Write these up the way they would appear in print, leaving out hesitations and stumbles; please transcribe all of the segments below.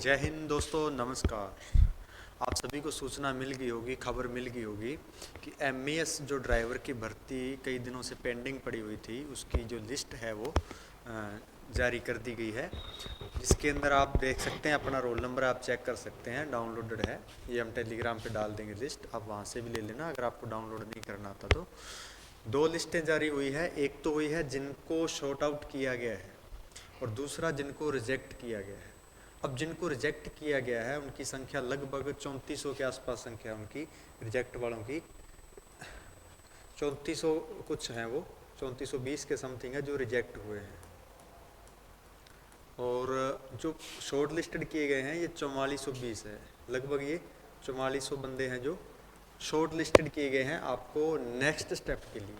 जय हिंद दोस्तों, नमस्कार। आप सभी को सूचना मिल गई होगी, खबर मिल गई होगी कि एमईएस जो ड्राइवर की भर्ती कई दिनों से पेंडिंग पड़ी हुई थी, उसकी जो लिस्ट है वो जारी कर दी गई है। जिसके अंदर आप देख सकते हैं, अपना रोल नंबर आप चेक कर सकते हैं, डाउनलोडेड है। ये हम टेलीग्राम पे डाल देंगे लिस्ट, आप वहाँ से भी ले लेना अगर आपको डाउनलोड नहीं करना आता तो। दो लिस्टें जारी हुई है, एक तो हुई है जिनको शॉर्ट आउट किया गया है और दूसरा जिनको रिजेक्ट किया गया है। अब जिनको रिजेक्ट किया गया है उनकी संख्या लगभग 3400 के आसपास संख्या है उनकी, रिजेक्ट वालों की 3400 कुछ हैं, वो 3420 के समथिंग है जो रिजेक्ट हुए हैं। और जो शॉर्ट लिस्टेड किए गए हैं ये 4420 है, लगभग ये 4400 बंदे हैं जो शॉर्ट लिस्टेड किए गए हैं आपको नेक्स्ट स्टेप के लिए।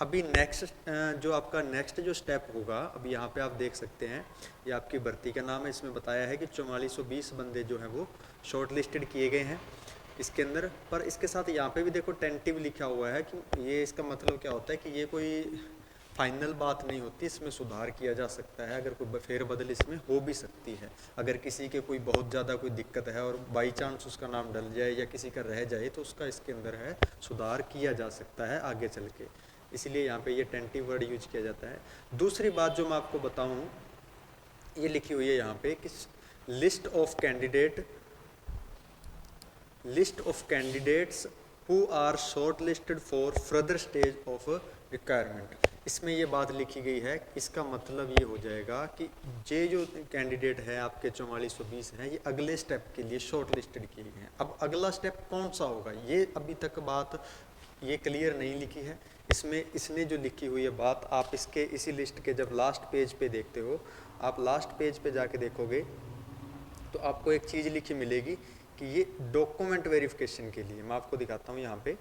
अभी नेक्स्ट जो आपका नेक्स्ट जो स्टेप होगा, अभी यहाँ पे आप देख सकते हैं, ये आपकी भर्ती का नाम है, इसमें बताया है कि 4420 बंदे जो हैं वो शॉर्ट लिस्टेड किए गए हैं इसके अंदर। पर इसके साथ यहाँ पे भी देखो टेंटिव लिखा हुआ है कि ये इसका मतलब क्या होता है कि ये कोई फाइनल बात नहीं होती, इसमें सुधार किया जा सकता है, अगर कोई फेरबदल इसमें हो भी सकती है। अगर किसी के कोई बहुत ज़्यादा कोई दिक्कत है और बाई चांस उसका नाम डल जाए या किसी का रह जाए तो उसका इसके अंदर है सुधार किया जा सकता है आगे चल के, इसलिए यहाँ पे ये टेंटिव वर्ड यूज किया जाता है। दूसरी बात जो मैं आपको बताऊँ, ये लिखी हुई है यहाँ पे कि list of candidates who are shortlisted for further stage of requirement. इसमें ये बात लिखी गई है, इसका मतलब ये हो जाएगा कि ये जो कैंडिडेट है आपके 4420 हैं, ये अगले स्टेप के लिए शॉर्ट लिस्टेड किए गए हैं। अब अगला स्टेप कौन सा होगा ये अभी तक बात ये क्लियर नहीं लिखी है। इसमें इसने जो लिखी हुई है बात, आप इसके इसी लिस्ट के जब लास्ट पेज पे देखते हो, आप लास्ट पेज पे जाके देखोगे तो आपको एक चीज़ लिखी मिलेगी कि ये डॉक्यूमेंट वेरिफिकेशन के लिए। मैं आपको दिखाता हूँ, यहाँ पे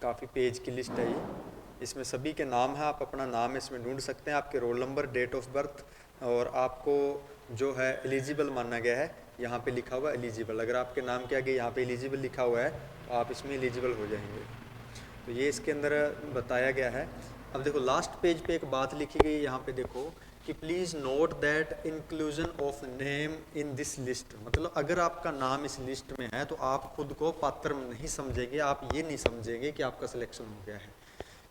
काफ़ी पेज की लिस्ट है ये, इसमें सभी के नाम है, आप अपना नाम इसमें ढूंढ सकते हैं, आपके roll number, date of birth, और आपको जो है एलिजिबल माना गया है, यहाँ पे लिखा हुआ एलिजिबल। अगर आपके नाम के आगे यहाँ पे एलिजिबल लिखा हुआ है तो आप इसमें एलिजिबल हो जाएंगे। तो ये इसके अंदर बताया गया है। अब देखो लास्ट पेज पे एक बात लिखी गई है, यहाँ पे देखो कि please note that inclusion of name in this list. मतलब अगर आपका नाम इस लिस्ट में है तो आप खुद को पात्र नहीं समझेंगे, आप ये नहीं समझेंगे कि आपका सिलेक्शन हो गया है।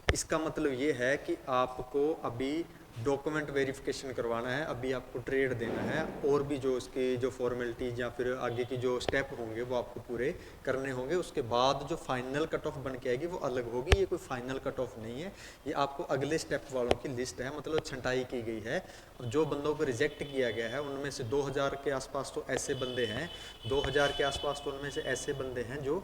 इसका मतलब ये है कि आपको अभी डॉक्यूमेंट वेरिफिकेशन करवाना है, अभी आपको ट्रेड देना है, और भी जो उसकी जो फॉर्मेलिटीज या फिर आगे की जो स्टेप होंगे वो आपको पूरे करने होंगे। उसके बाद जो फाइनल कट ऑफ बन के आएगी वो अलग होगी, ये कोई फाइनल कट ऑफ नहीं है, ये आपको अगले स्टेप वालों की लिस्ट है, मतलब छंटाई की गई है। जो बंदों को रिजेक्ट किया गया है उनमें से 2000 के आसपास तो ऐसे बंदे हैं, 2000 के आसपास तो उनमें से ऐसे बंदे हैं जो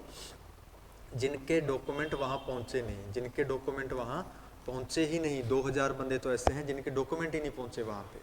जिनके डॉक्यूमेंट वहाँ पहुँचे नहीं, जिनके डॉक्यूमेंट वहाँ पहुँचे ही नहीं। 2000 बंदे तो ऐसे हैं जिनके डॉक्यूमेंट ही नहीं पहुँचे वहाँ पे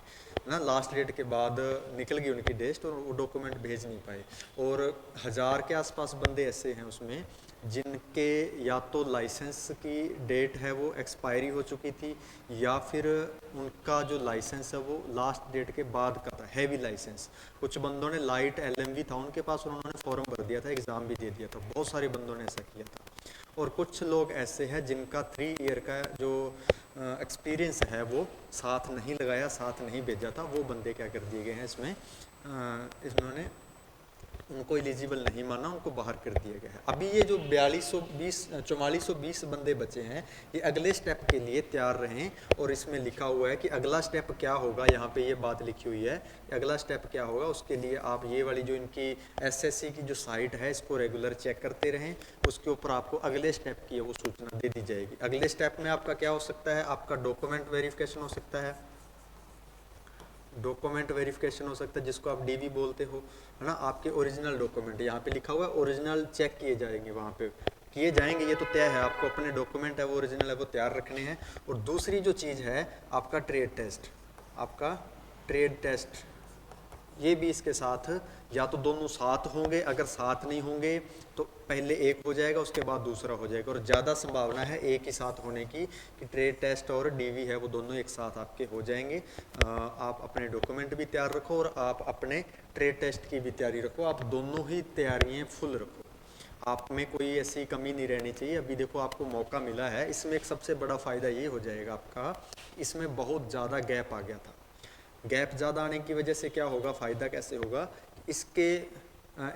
ना, लास्ट डेट के बाद निकल गई उनकी डेट और वो डॉक्यूमेंट भेज नहीं पाए। और 1000 के आसपास बंदे ऐसे हैं उसमें जिनके या तो लाइसेंस की डेट है वो एक्सपायरी हो चुकी थी, या फिर उनका जो लाइसेंस है वो लास्ट डेट के बाद का था, हैवी लाइसेंस। कुछ बंदों ने लाइट एलएमवी था उनके पास और उन्होंने फॉर्म भर दिया था, एग्ज़ाम भी दे दिया था, बहुत सारे बंदों ने ऐसा किया था। और कुछ लोग ऐसे हैं जिनका 3 ईयर का जो एक्सपीरियंस है वो साथ नहीं लगाया, साथ नहीं भेजा था, वो बंदे क्या कर दिए गए हैं इसमें, इन्होंने उनको एलिजिबल नहीं माना, उनको बाहर कर दिया गया है। अभी ये जो 4420 बंदे बचे हैं ये अगले स्टेप के लिए तैयार रहें, और इसमें लिखा हुआ है कि अगला स्टेप क्या होगा, यहाँ पे ये बात लिखी हुई है कि अगला स्टेप क्या होगा। उसके लिए आप ये वाली जो इनकी एसएससी की जो साइट है इसको रेगुलर चेक करते रहें, उसके ऊपर आपको अगले स्टेप की वो सूचना दे दी जाएगी। अगले स्टेप में आपका क्या हो सकता है, आपका डॉक्यूमेंट वेरिफिकेशन हो सकता है, डॉक्यूमेंट वेरिफिकेशन हो सकता है जिसको आप डीवी बोलते हो, है ना। आपके ओरिजिनल डॉक्यूमेंट यहाँ पे लिखा हुआ है, ओरिजिनल चेक किए जाएंगे, वहाँ पे किए जाएंगे, ये तो तय है, आपको अपने डॉक्यूमेंट है वो ओरिजिनल है वो तैयार रखने हैं। और दूसरी जो चीज़ है आपका ट्रेड टेस्ट, आपका ट्रेड टेस्ट ये भी इसके साथ, या तो दोनों साथ होंगे, अगर साथ नहीं होंगे तो पहले एक हो जाएगा उसके बाद दूसरा हो जाएगा, और ज़्यादा संभावना है एक ही साथ होने की कि ट्रेड टेस्ट और डीवी है वो दोनों एक साथ आपके हो जाएंगे। आप अपने डॉक्यूमेंट भी तैयार रखो और आप अपने ट्रेड टेस्ट की भी तैयारी रखो, आप दोनों ही तैयारियाँ फुल रखो, आप में कोई ऐसी कमी नहीं रहनी चाहिए। अभी देखो आपको मौका मिला है, इसमें एक सबसे बड़ा फ़ायदा ये हो जाएगा आपका, इसमें बहुत ज़्यादा गैप आ गया था, गैप ज़्यादा आने की वजह से क्या होगा, फ़ायदा कैसे होगा, इसके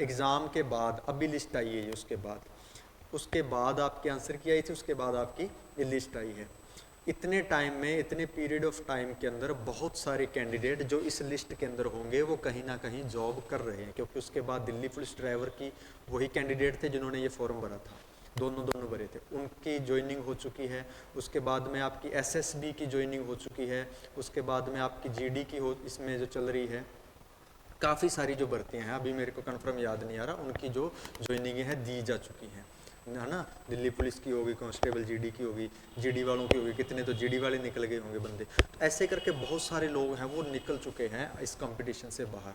एग्ज़ाम के बाद अभी लिस्ट आई है, उसके बाद आपके आंसर की आई थी, उसके बाद आपकी ये लिस्ट आई है। इतने टाइम में, इतने पीरियड ऑफ टाइम के अंदर बहुत सारे कैंडिडेट जो इस लिस्ट के अंदर होंगे वो कहीं ना कहीं जॉब कर रहे हैं, क्योंकि उसके बाद दिल्ली पुलिस ड्राइवर की वही कैंडिडेट थे जिन्होंने ये फॉर्म भरा था, दोनों भरे थे, उनकी ज्वाइनिंग हो चुकी है। उसके बाद में आपकी एसएसबी की ज्वाइनिंग हो चुकी है। उसके बाद में आपकी जीडी की हो, इसमें जो चल रही है, काफ़ी सारी जो भर्तियां हैं, अभी मेरे को कंफर्म याद नहीं आ रहा, उनकी जो ज्वाइनिंग है दी जा चुकी हैं, है ना। दिल्ली पुलिस की होगी, कांस्टेबल जीडी की होगी, जीडी वालों की होगी, कितने तो जीडी वाले निकल गए होंगे बंदे। तो ऐसे करके बहुत सारे लोग हैं वो निकल चुके हैं इस कंपटीशन से बाहर।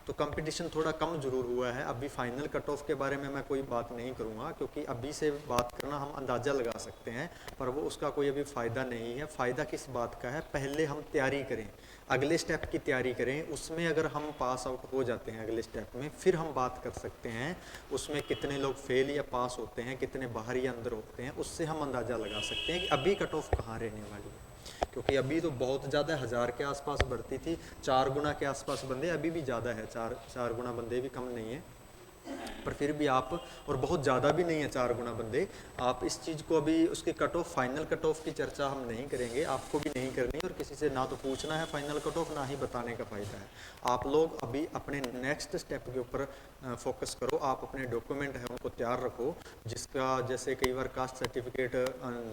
तो कंपटीशन थोड़ा कम जरूर हुआ है। अभी फाइनल कट ऑफ के बारे में मैं कोई बात नहीं करूँगा, क्योंकि अभी से बात करना हम अंदाज़ा लगा सकते हैं, पर वो उसका कोई अभी फ़ायदा नहीं है। फ़ायदा किस बात का है, पहले हम तैयारी करें, अगले स्टेप की तैयारी करें, उसमें अगर हम पास आउट हो जाते हैं अगले स्टेप में, फिर हम बात कर सकते हैं उसमें कितने लोग फेल या पास होते हैं, कितने बाहर या अंदर होते हैं, उससे हम अंदाज़ा लगा सकते हैं कि अभी कट ऑफ कहाँ रहने वाली है। क्योंकि अभी तो बहुत ज़्यादा, 1000 के आसपास भर्ती थी, 4 गुना के आसपास बंदे, अभी भी ज़्यादा है, चार गुना बंदे भी कम नहीं है, पर फिर भी आप, और बहुत ज़्यादा भी नहीं है 4 गुना बंदे, आप इस चीज़ को अभी उसके cut off, final cut off की चर्चा हम नहीं करेंगे, आपको भी नहीं करनी, और किसी से ना तो पूछना है फाइनल कट ऑफ, ना ही बताने का फ़ायदा है। आप लोग अभी अपने नेक्स्ट स्टेप के ऊपर फोकस करो, आप अपने डॉक्यूमेंट है उनको तैयार रखो, जिसका जैसे कई बार कास्ट सर्टिफिकेट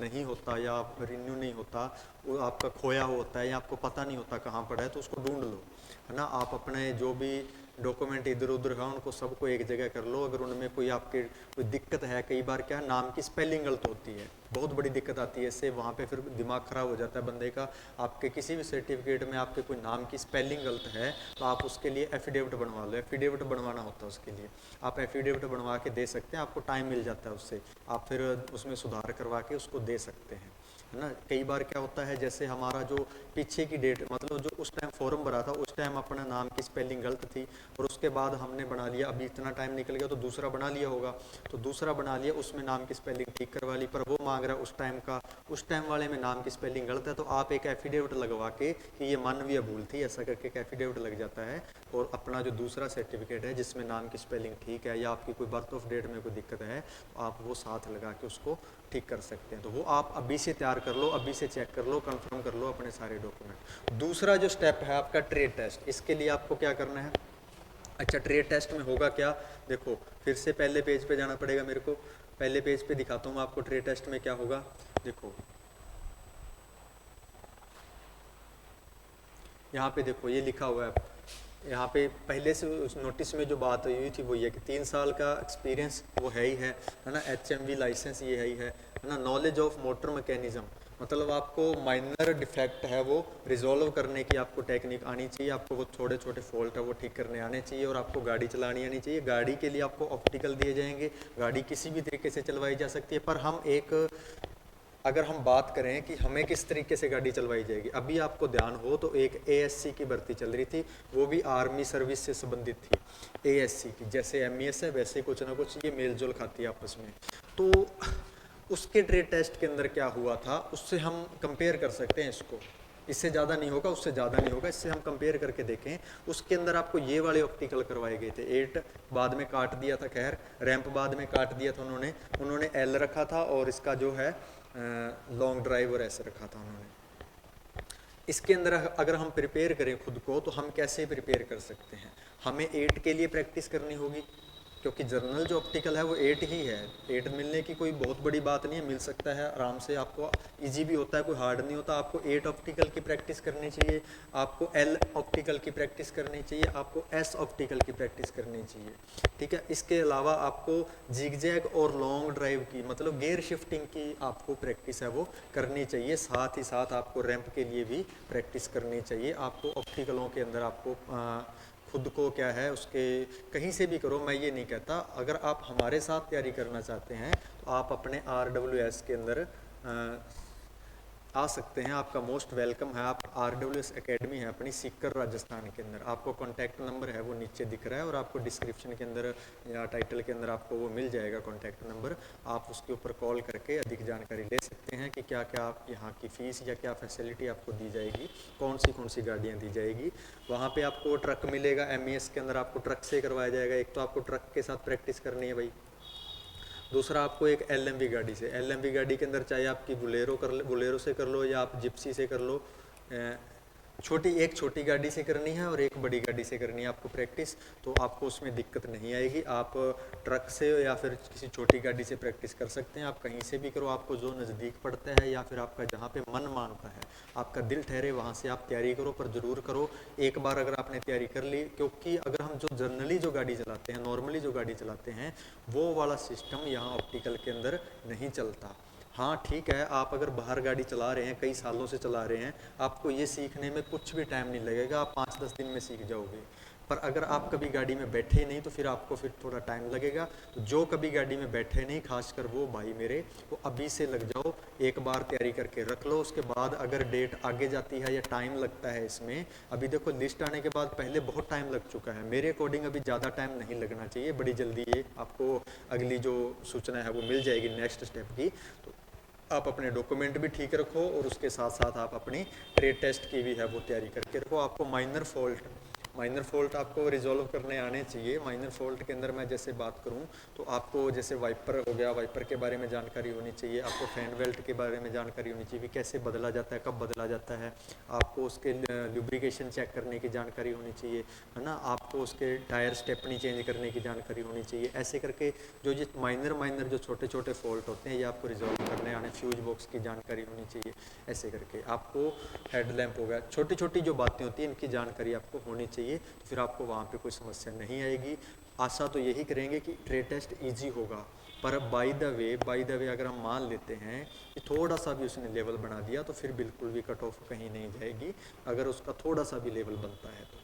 नहीं होता या रिन्यू नहीं होता, वो आपका खोया होता है या आपको पता नहीं होता कहाँ पड़ा है, तो उसको ढूंढ लो, है ना। आप अपने जो भी डॉक्यूमेंट इधर उधर है उनको सबको एक जगह कर लो। अगर उनमें कोई आपके कोई दिक्कत है, कई बार क्या नाम की स्पेलिंग गलत होती है, बहुत बड़ी दिक्कत आती है, इससे वहाँ पे फिर दिमाग ख़राब हो जाता है बंदे का। आपके किसी भी सर्टिफिकेट में आपके कोई नाम की स्पेलिंग गलत है, तो आप उसके लिए एफिडेविट बनवा लो, एफिडेविट बनवाना होता है उसके लिए, आप एफिडेविट बनवा के दे सकते हैं, आपको टाइम मिल जाता है उससे, आप फिर उसमें सुधार करवा के उसको दे सकते हैं, है ना। कई बार क्या होता है, जैसे हमारा जो पीछे की डेट, मतलब जो उस टाइम फॉर्म भरा था उस टाइम अपना नाम की स्पेलिंग गलत थी, और उसके बाद हमने बना लिया, अभी इतना टाइम निकल गया तो दूसरा बना लिया होगा, तो दूसरा बना लिया, उसमें नाम की स्पेलिंग ठीक करवा ली, पर वो मांग रहा है उस टाइम का, उस टाइम वाले में नाम की स्पेलिंग गलत है, तो आप एक एफिडेविट लगवा के कि ये मानवीय भूल थी, ऐसा करके एक एफिडेविट लग जाता है, और अपना जो दूसरा सर्टिफिकेट है जिसमें नाम की स्पेलिंग ठीक है, या आपकी कोई बर्थ ऑफ डेट में कोई दिक्कत है, तो आप वो साथ लगा के उसको ठीक कर सकते हैं। तो वो आप अभी से तैयार कर लो, अभी से चेक कर लो, कंफर्म कर लो अपने सारे डॉक्यूमेंट। दूसरा जो स्टेप है आपका ट्रेड टेस्ट, इसके लिए आपको क्या करना है। अच्छा, ट्रेड टेस्ट में होगा क्या, देखो फिर से पहले पेज पे जाना पड़ेगा मेरे को, पहले पेज पे दिखाता हूँ आपको ट्रेड टेस्ट में क्या होगा। देखो यहाँ पे देखो ये लिखा हुआ है, यहाँ पे पहले से उस नोटिस में जो बात हुई थी वो ये कि 3 साल का एक्सपीरियंस वो है ही है ना, HMV लाइसेंस ये है ही है ना। नॉलेज ऑफ मोटर मैकेनिज्म, मतलब आपको माइनर डिफेक्ट है वो रिजॉल्व करने की आपको टेक्निक आनी चाहिए, आपको वो छोटे छोटे फॉल्ट है वो ठीक करने आने चाहिए, और आपको गाड़ी चलानी आनी चाहिए। गाड़ी के लिए आपको ऑप्टिकल दिए जाएंगे, गाड़ी किसी भी तरीके से चलवाई जा सकती है, पर हम एक, अगर हम बात करें कि हमें किस तरीके से गाड़ी चलवाई जाएगी, अभी आपको ध्यान हो तो एक ASC की भर्ती चल रही थी, वो भी आर्मी सर्विस से संबंधित थी। ASC की जैसे MES है वैसे कुछ ना कुछ ये मेल जोल खाती है आपस में। तो उसके ट्रेड टेस्ट के अंदर क्या हुआ था, उससे हम कंपेयर कर सकते हैं इसको, इससे ज़्यादा नहीं होगा, उससे ज़्यादा नहीं होगा, इससे हम कंपेयर करके देखें। उसके अंदर आपको ये वाले ऑप्टिकल करवाए गए थे, 8 बाद में काट दिया था, खैर रैंप बाद में काट दिया था उन्होंने L रखा था, और इसका जो है लॉन्ग ड्राइव और ऐसे रखा था उन्होंने। इसके अंदर अगर हम प्रिपेयर करें खुद को, तो हम कैसे प्रिपेयर कर सकते हैं, हमें 8 के लिए प्रैक्टिस करनी होगी, क्योंकि जर्नल जो ऑप्टिकल है वो 8 ही है। 8 मिलने की कोई बहुत बड़ी बात नहीं है, मिल सकता है आराम से, आपको इजी भी होता है, कोई हार्ड नहीं होता। आपको 8 ऑप्टिकल की प्रैक्टिस करनी चाहिए, आपको L ऑप्टिकल की प्रैक्टिस करनी चाहिए, आपको S ऑप्टिकल की प्रैक्टिस करनी चाहिए, ठीक है। इसके अलावा आपको जिगजैग और लॉन्ग ड्राइव की, मतलब गियर शिफ्टिंग की आपको प्रैक्टिस है वो करनी चाहिए। साथ ही साथ आपको रैंप के लिए भी प्रैक्टिस करनी चाहिए। आपको ऑप्टिकलों के अंदर आपको खुद को क्या है उसके, कहीं से भी करो, मैं ये नहीं कहता। अगर आप हमारे साथ तैयारी करना चाहते हैं तो आप अपने RWS के अंदर आ सकते हैं, आपका मोस्ट वेलकम है। आप RWS एकेडमी है अपनी सीकर राजस्थान के अंदर, आपको कॉन्टैक्ट नंबर है वो नीचे दिख रहा है और आपको डिस्क्रिप्शन के अंदर या टाइटल के अंदर आपको वो मिल जाएगा कॉन्टैक्ट नंबर। आप उसके ऊपर कॉल करके अधिक जानकारी ले सकते हैं कि क्या क्या आप यहाँ की फ़ीस या क्या फैसिलिटी आपको दी जाएगी, कौन सी गाड़ियाँ दी जाएगी। वहाँ पे आपको ट्रक मिलेगा, MES के अंदर आपको ट्रक से करवाया जाएगा। एक तो आपको ट्रक के साथ प्रैक्टिस करनी है भाई, दूसरा आपको एक LMV गाड़ी से, LMV गाड़ी के अंदर चाहे आपकी बुलेरो से कर लो या आप जिप्सी से कर लो, एक छोटी गाड़ी से करनी है और एक बड़ी गाड़ी से करनी है आपको प्रैक्टिस, तो आपको उसमें दिक्कत नहीं आएगी। आप ट्रक से या फिर किसी छोटी गाड़ी से प्रैक्टिस कर सकते हैं, आप कहीं से भी करो, आपको जो नज़दीक पड़ता है या फिर आपका जहाँ पे मन मानता है, आपका दिल ठहरे, वहाँ से आप तैयारी करो, पर ज़रूर करो एक बार अगर आपने तैयारी कर ली। क्योंकि अगर हम जो जनरली जो गाड़ी चलाते हैं, नॉर्मली जो गाड़ी चलाते हैं, वो वाला सिस्टम यहाँ ऑप्टिकल के अंदर नहीं चलता। हाँ ठीक है, आप अगर बाहर गाड़ी चला रहे हैं, कई सालों से चला रहे हैं, आपको ये सीखने में कुछ भी टाइम नहीं लगेगा, आप 5-10 दिन में सीख जाओगे। पर अगर आप कभी गाड़ी में बैठे नहीं तो फिर आपको फिर थोड़ा टाइम लगेगा। तो जो कभी गाड़ी में बैठे नहीं, खासकर वो भाई मेरे, वो अभी से लग जाओ, एक बार तैयारी करके रख लो। उसके बाद अगर डेट आगे जाती है या टाइम लगता है इसमें, अभी देखो लिस्ट आने के बाद पहले बहुत टाइम लग चुका है, मेरे अकॉर्डिंग अभी ज़्यादा टाइम नहीं लगना चाहिए, बड़ी जल्दी ये आपको अगली जो सूचना है वो मिल जाएगी नेक्स्ट स्टेप की। तो आप अपने डॉक्यूमेंट भी ठीक रखो और उसके साथ साथ आप अपनी ट्रेड टेस्ट की भी है वो तैयारी करके रखो। आपको माइनर फॉल्ट आपको रिजॉल्व करने आने चाहिए। माइनर फॉल्ट के अंदर मैं जैसे बात करूं तो आपको जैसे वाइपर हो गया, वाइपर के बारे में जानकारी होनी चाहिए, आपको फैन बेल्ट के बारे में जानकारी होनी चाहिए, कैसे बदला जाता है, कब बदला जाता है, आपको उसके लुब्रिकेशन चेक करने की जानकारी होनी चाहिए, है ना, आपको उसके टायर स्टेपनी चेंज करने की जानकारी होनी चाहिए। ऐसे करके जो ये माइनर जो छोटे छोटे फॉल्ट होते हैं ये आपको रिजॉल्व करने आने, फ्यूज बॉक्स की जानकारी होनी चाहिए। ऐसे करके आपको हेडलैम्प हो गया, छोटी छोटी जो बातें होती हैं इनकी जानकारी आपको होनी चाहिए, तो फिर आपको वहाँ पे कोई समस्या नहीं आएगी। आशा तो यही करेंगे कि ट्रेड टेस्ट इजी होगा, पर बाय द वे अगर हम मान लेते हैं कि थोड़ा सा भी उसने लेवल बना दिया तो फिर बिल्कुल भी कट ऑफ कहीं नहीं जाएगी, अगर उसका थोड़ा सा भी लेवल बनता है तो।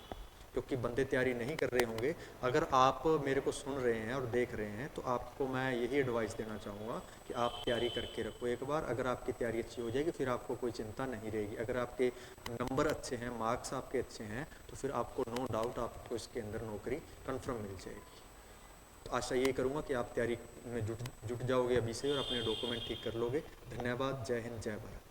क्योंकि बंदे तैयारी नहीं कर रहे होंगे। अगर आप मेरे को सुन रहे हैं और देख रहे हैं तो आपको मैं यही एडवाइस देना चाहूँगा कि आप तैयारी करके रखो एक बार। अगर आपकी तैयारी अच्छी हो जाएगी फिर आपको कोई चिंता नहीं रहेगी। अगर आपके नंबर अच्छे हैं, मार्क्स आपके अच्छे हैं, तो फिर आपको नो डाउट आपको इसके अंदर नौकरी कन्फर्म मिल जाएगी। तो आशा यही करूँगा कि आप तैयारी में जुट जाओगे अभी से और अपने डॉक्यूमेंट ठीक कर लोगे। धन्यवाद। जय हिंद, जय भारत।